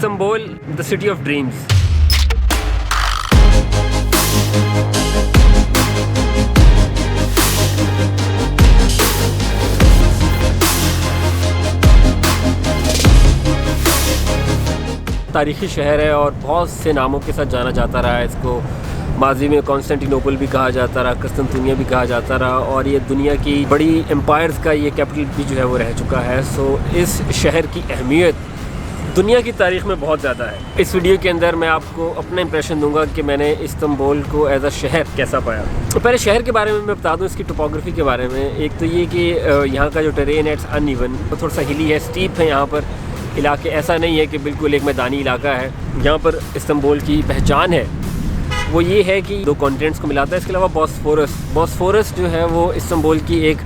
Istanbul, the city of dreams. तारीख़ी शहर है और बहुत से नामों के साथ जाना जाता रहा है। इसको माजी में कॉन्स्टेंटिनोपल भी कहा जाता रहा, कस्तंतुनिया भी कहा जाता रहा, और ये दुनिया की बड़ी एम्पायर्स का ये कैपिटल भी जो है वो रह चुका है। सो इस शहर की अहमियत दुनिया की तारीख़ में बहुत ज़्यादा है। इस वीडियो के अंदर मैं आपको अपना इंप्रेशन दूंगा कि मैंने इस्तांबुल को एज अ शहर कैसा पाया। तो पहले शहर के बारे में मैं बता दूं, इसकी टोपोग्राफी के बारे में। एक तो ये कि यहाँ का जो टेरेन है इट्स अनइवन, तो थोड़ा सा हिली है, स्टीप है यहाँ पर इलाके। ऐसा नहीं है कि बिल्कुल एक मैदानी इलाका है। यहाँ पर इस्तांबुल की पहचान है वो ये है कि दो कॉन्टिनेंट्स को मिलाता है। इसके अलावा बॉस्फोरस जो है वो इस्तांबुल की एक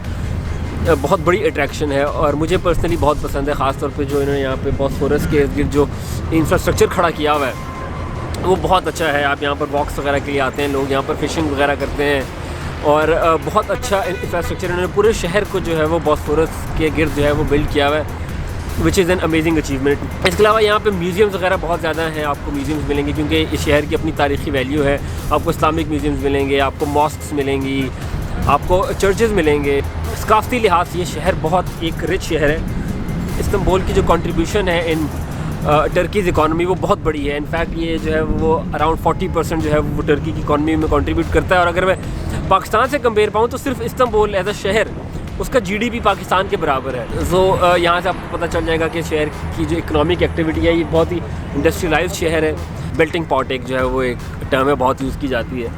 बहुत बड़ी अट्रैक्शन है और मुझे पर्सनली बहुत पसंद है। ख़ास तौर पे जो इन्होंने यहाँ पे बॉस्फोरस के इर्द-गिर्द जो इंफ्रास्ट्रक्चर खड़ा किया हुआ है वो बहुत अच्छा है। आप यहाँ पर वॉक्स वगैरह के लिए आते हैं लोग, यहाँ पर फ़िशिंग वगैरह करते हैं और बहुत अच्छा इंफ्रास्ट्रक्चर इन्होंने पूरे शहर को जो है वो बॉस्फोरस के गिर्द जो है वो बिल्ड किया हुआ है, which is an amazing achievement. इसके अलावा यहाँ पे म्यूज़ियम्स वगैरह बहुत ज़्यादा हैं। आपको म्यूज़ियम्स मिलेंगे क्योंकि इस शहर की अपनी तारीख़ी वैल्यू है। आपको इस्लामिक म्यूज़ियम्स मिलेंगे, आपको मॉस्क्स मिलेंगी, आपको चर्चेज़ मिलेंगे। सकाफ़ती लिहाज से ये शहर बहुत एक रिच शहर है। इस्तांबुल की जो कंट्रीब्यूशन है इन टर्कीज़ इकॉनमी वो बहुत बड़ी है। इनफैक्ट ये जो है वो अराउंड 40% जो है वो टर्की की इकॉनमी में कंट्रीब्यूट करता है। और अगर मैं पाकिस्तान से कंपेयर पाऊँ तो सिर्फ इस्तांबुल एज अ शहर उसका GDP पाकिस्तान के बराबर है। सो यहाँ से आपको पता चल जाएगा कि शहर की जो इकोनॉमिक एक्टिविटी है ये बहुत ही इंडस्ट्रियलाइज्ड शहर है। मेल्टिंग पॉट एक जो है वो एक टर्म है, बहुत यूज़ की जाती है।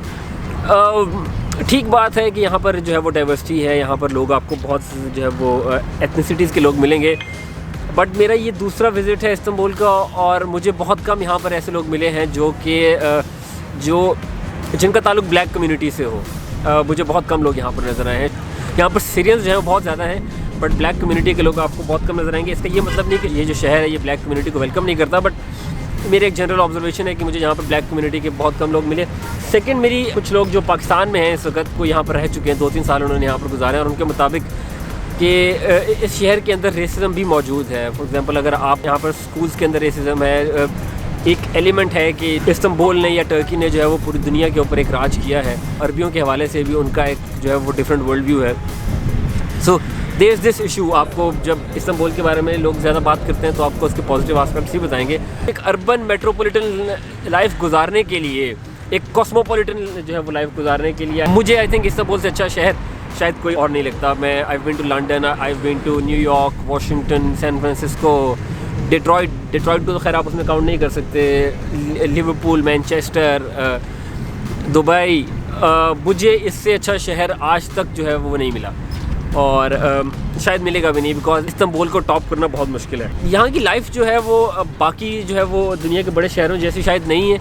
ठीक बात है कि यहाँ पर जो है वो डाइवर्सिटी है। यहाँ पर लोग आपको बहुत जो है वो एथनिसिटीज़ के लोग मिलेंगे। बट मेरा ये दूसरा विज़िट है इस्तांबुल का और मुझे बहुत कम यहाँ पर ऐसे लोग मिले हैं जो कि जिनका ताल्लुक ब्लैक कम्युनिटी से हो। मुझे बहुत कम लोग यहाँ पर नज़र आए हैं। यहाँ पर सीरियंस जो है बहुत ज़्यादा हैं बट ब्लैक कम्युनिटी के लोग आपको बहुत कम नज़र आएंगे। इसका ये मतलब नहीं कि ये जो शहर है ये ब्लैक कम्युनिटी को वेलकम नहीं करता, बट मेरे एक जनरल ऑब्जर्वेशन है कि मुझे यहाँ पर ब्लैक कम्युनिटी के बहुत कम लोग मिले। सेकंड, मेरी कुछ लोग जो पाकिस्तान में हैं इस वक्त को यहाँ पर रह चुके हैं, 2-3 साल उन्होंने यहाँ पर गुजारे हैं और उनके मुताबिक कि इस शहर के अंदर रेसिज्म भी मौजूद है। फॉर एग्ज़ाम्पल अगर आप यहाँ पर स्कूल्स के अंदर रेसिज्म है, एक एलिमेंट है कि इस्तांबुल ने या टर्की ने जो है वो पूरी दुनिया के ऊपर एक राज किया है। अरबियों के हवाले से भी उनका एक जो है वो डिफरेंट वर्ल्ड व्यू है। So there is this issue. आपको जब इस्तांबुल के बारे में लोग ज़्यादा बात करते हैं तो आपको उसके पॉजिटिव एस्पेक्ट्स ही बताएंगे। एक अर्बन मेट्रोपॉलिटन लाइफ गुजारने के लिए, एक कॉस्मोपॉलिटन जो है वो लाइफ गुजारने के लिए मुझे आई थिंक इस्तांबुल से अच्छा शहर शायद कोई और नहीं लगता। मैं I been to London, I been to New York, Washington, San Francisco, Detroit तो खैर आप उसमें काउंट नहीं कर सकते, लिवरपूल, मैनचेस्टर, दुबई। मुझे इससे अच्छा शहर आज तक जो है वो नहीं मिला और शायद मिलेगा भी नहीं, बिकॉज इस्तांबुल को टॉप करना बहुत मुश्किल है। यहाँ की लाइफ जो है वो बाकी जो है वो दुनिया के बड़े शहरों जैसी शायद नहीं है।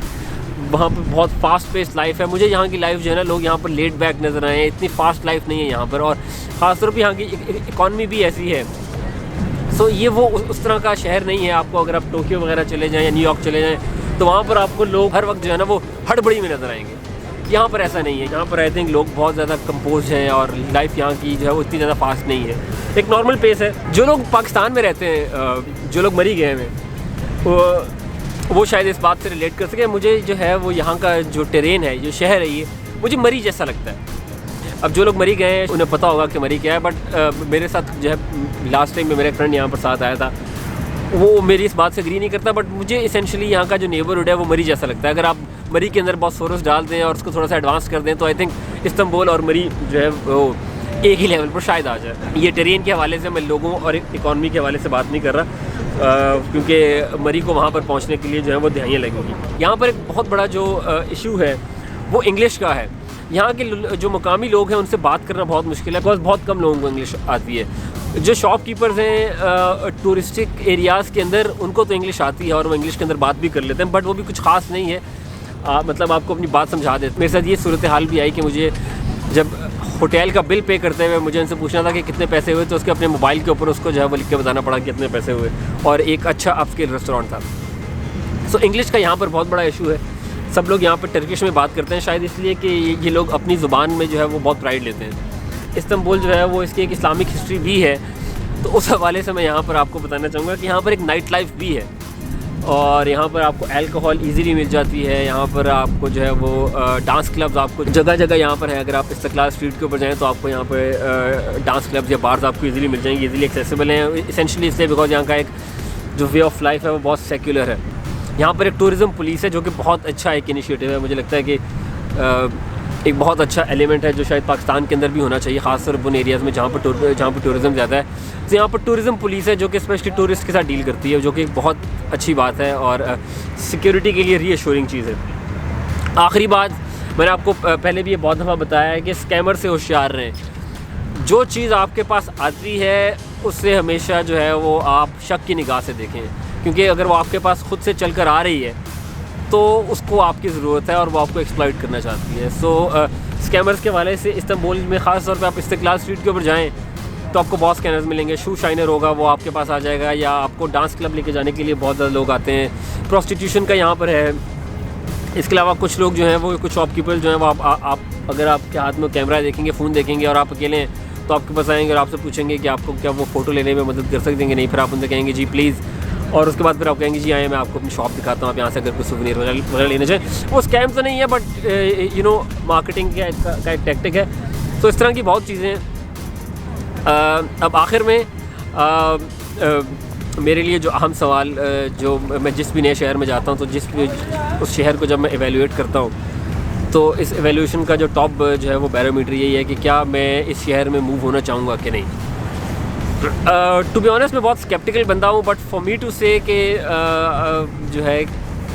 वहाँ पर बहुत फास्ट पेस्ड लाइफ है। मुझे यहाँ की लाइफ जो है ना, लोग यहाँ पर लेट बैक नज़र आए हैं, इतनी फास्ट लाइफ नहीं है यहाँ पर। और ख़ासतौर पर यहाँ की इकॉनमी भी ऐसी है। सो ये वो उस तरह का शहर नहीं है। आपको अगर आप टोक्यो वगैरह चले जाएँ या न्यूयॉर्क चले जाएँ तो वहाँ पर आपको लोग हर वक्त जो है ना वो हड़बड़ी में नज़र आएंगे। यहाँ पर ऐसा नहीं है। यहाँ पर आई थिंक लोग बहुत ज़्यादा कंपोज हैं और लाइफ यहाँ की जो है वो इतनी ज़्यादा फास्ट नहीं है, एक नॉर्मल पेस है। जो लोग पाकिस्तान में रहते हैं, जो लोग मरी गए हैं, वो शायद इस बात से रिलेट कर सके। मुझे जो है वो यहाँ का जो टेरेन है, जो शहर है, ये मुझे मरी जैसा लगता है। अब जो लोग मरी गए हैं उन्हें पता होगा कि मरी क्या है, बट मेरे साथ जो है लास्ट टाइम में मेरा फ्रेंड यहाँ पर साथ आया था, वो मेरी इस बात से एग्री नहीं करता, बट मुझे इसेंशली यहाँ का जो नेबरहुड है वो मरी जैसा लगता है। अगर आप मरी के अंदर बॉस्फोरस डाल दें और उसको थोड़ा सा एडवांस कर दें तो आई थिंक इस्तांबुल और मरी जो है वो एक ही लेवल पर शायद आ जाए। ये टेरेन के हवाले से मैं लोगों और इकॉनमी के हवाले से बात नहीं कर रहा, क्योंकि मरी को वहाँ पर पहुँचने के लिए जो है वो दिहाइयाँ लगेंगी। यहाँ पर एक बहुत बड़ा जो इशू है वो इंग्लिश का है। यहाँ के जो मुकामी लोग हैं उनसे बात करना बहुत मुश्किल है, बिकॉज बहुत कम लोगों को इंग्लिश आती है। जो शॉपकीपर्स हैं टूरिस्टिक एरियाज़ के अंदर, उनको तो इंग्लिश आती है और वो इंग्लिश के अंदर बात भी कर लेते हैं, बट वो भी कुछ ख़ास नहीं है। मतलब आपको अपनी बात समझा देते। मेरे साथ ये सूरत हाल भी आई कि मुझे जब होटल का बिल पे करते हुए मुझे उनसे पूछना था कि कितने पैसे हुए, तो उसके अपने मोबाइल के ऊपर उसको जो है वो लिख के बताना पड़ा कितने पैसे हुए, और एक अच्छा अपस्केल रेस्टोरेंट था। सो इंग्लिश का यहाँ पर बहुत बड़ा इशू है। सब लोग यहाँ पर टर्किश में बात करते हैं, शायद इसलिए कि ये लोग अपनी ज़ुबान में जो है वो बहुत प्राइड लेते हैं। इस्तांबुल जो है वो इसकी एक इस्लामिक हिस्ट्री भी है, तो उस हवाले से मैं यहाँ पर आपको बताना चाहूँगा कि यहाँ पर एक नाइट लाइफ भी है। और यहाँ पर आपको अल्कोहल इजीली मिल जाती है। यहाँ पर आपको जो है वो डांस क्लब्स आपको जगह जगह यहाँ पर है। अगर आप इस्तिक़लाल स्ट्रीट के ऊपर जाएँ तो आपको यहाँ पर डांस क्लब्स या बार्स आपको इजीली मिल जाएंगे, इजीली एक्सेसिबल हैं। इसेंशली इसलिए बिकॉज यहाँ का एक जो वे ऑफ लाइफ है वो बहुत सेक्युलर है। यहाँ पर एक टूरिज़म पुलिस है जो कि बहुत अच्छा एक इनिशिएटिव है। मुझे लगता है कि एक बहुत अच्छा एलिमेंट है जो शायद पाकिस्तान के अंदर भी होना चाहिए, ख़ासतौर उन एरियाज़ में जहाँ पर टूरिज़म ज़्यादा है। तो यहाँ पर टूरिज़म पुलिस है जो कि स्पेशली टूरिस्ट के साथ डील करती है, जो कि एक बहुत अच्छी बात है और सिक्योरिटी के लिए रीअश्योरिंग चीज़ है। आखिरी बात, मैंने आपको पहले भी ये बहुत दफ़ा बताया है कि स्कैमर से होशियार रहें। जो चीज़ आपके पास आती है उससे हमेशा जो है वो आप शक की निगाह से देखें, क्योंकि अगर वो आपके पास ख़ुद से चल कर आ रही है तो उसको आपकी ज़रूरत है और वो आपको एक्सप्लॉइट करना चाहती है। सो स्कैमर्स के हवाले से इस्तांबुल में ख़ास तौर पे आप इस्तिक़लाल स्ट्रीट के ऊपर जाएँ तो आपको बहुत स्कैनर्स मिलेंगे। शू शाइनर होगा वो आपके पास आ जाएगा, या आपको डांस क्लब लेके जाने के लिए बहुत ज़्यादा लोग आते हैं। प्रोस्टिट्यूशन का यहाँ पर है। इसके अलावा कुछ लोग जो हैं वो कुछ शॉपकीपर जो हैं वो आप अगर आपके हाथ में कैमरा देखेंगे, फ़ोन देखेंगे और आप अकेले हैं तो आपके पास आएंगे और आपसे पूछेंगे कि आपको क्या वो फ़ोटो लेने में मदद कर सकेंगे। नहीं, फिर आप उनसे कहेंगे जी प्लीज़, और उसके बाद फिर आप कहेंगे जी आए मैं आपको अपनी शॉप दिखाता हूँ, आप यहाँ से अगर कोई सूवेनिर वगैरह लेना चाहें। वो स्कैम तो नहीं है बट यू नो मार्केटिंग का एक टैक्टिक है। तो इस तरह की बहुत चीज़ें हैं। अब आखिर में मेरे लिए जो अहम सवाल जो मैं जिस भी नए शहर में जाता हूँ तो उस शहर को जब मैं एवेलुएट करता हूँ तो इस एवेल्यूशन का जो टॉप जो है वो बैरोमीटर यही है कि क्या मैं इस शहर में मूव होना चाहूँगा कि नहीं। टू बी ऑनेस्ट मैं बहुत स्केप्टिकल बंदा हूँ, बट फॉर मी टू से कि जो है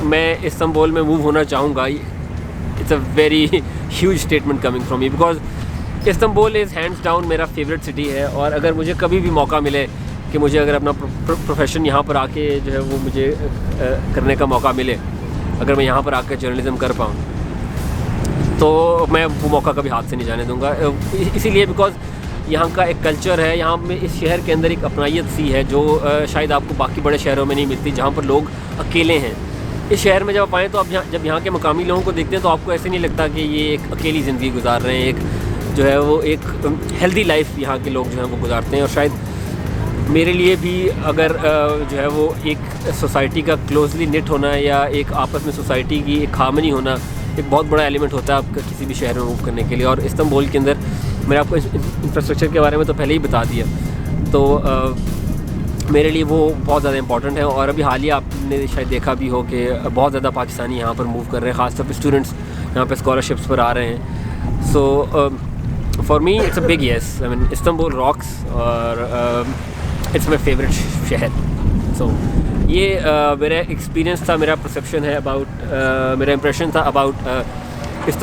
मैं इस्तांबुल में मूव होना चाहूँगा, it's a very huge statement coming from me, because Istanbul is hands down मेरा फेवरेट सिटी है। और अगर मुझे कभी भी मौका मिले कि मुझे अगर अपना प्रोफेशन यहाँ पर आके जो है वो मुझे करने का मौका मिले, अगर मैं यहाँ पर आकर जर्नलिज़म कर पाऊँ तो मैं वो मौका कभी हाथ से नहीं जाने दूँगा। इसीलिए बिकॉज यहाँ का एक कल्चर है, यहाँ में इस शहर के अंदर एक अपनायत सी है जो शायद आपको बाकी बड़े शहरों में नहीं मिलती, जहाँ पर लोग अकेले हैं। इस शहर में जब आप आएँ तो आप जब यहाँ के मकामी लोगों को देखते हैं तो आपको ऐसे नहीं लगता कि ये एक अकेली ज़िंदगी गुजार रहे हैं, एक जो है वो एक हेल्दी लाइफ यहाँ के लोग जो हैं वो गुजारते हैं। और शायद मेरे लिए भी अगर जो है वो एक सोसाइटी का क्लोजली निट होना या एक आपस में सोसाइटी की एक हार्मनी होना एक बहुत बड़ा एलिमेंट होता है आपका किसी भी शहर में मूव करने के लिए। और इस्तांबुल के अंदर मैंने आपको इंफ्रास्ट्रक्चर के बारे में तो पहले ही बता दिया, तो मेरे लिए वो बहुत ज़्यादा इंपॉर्टेंट है। और अभी हालिया आपने शायद देखा भी हो कि बहुत ज़्यादा पाकिस्तानी यहाँ पर मूव कर रहे हैं, ख़ासतौर पर स्टूडेंट्स यहाँ पर स्कॉलरशिप्स पर आ रहे हैं। So for me it's a big yes, I mean Istanbul rocks और इट्स माई फेवरेट शहर। सो ये मेरा एक्सपीरियंस था, मेरा परसेप्शन है अबाउट मेरा इंप्रेशन था अबाउट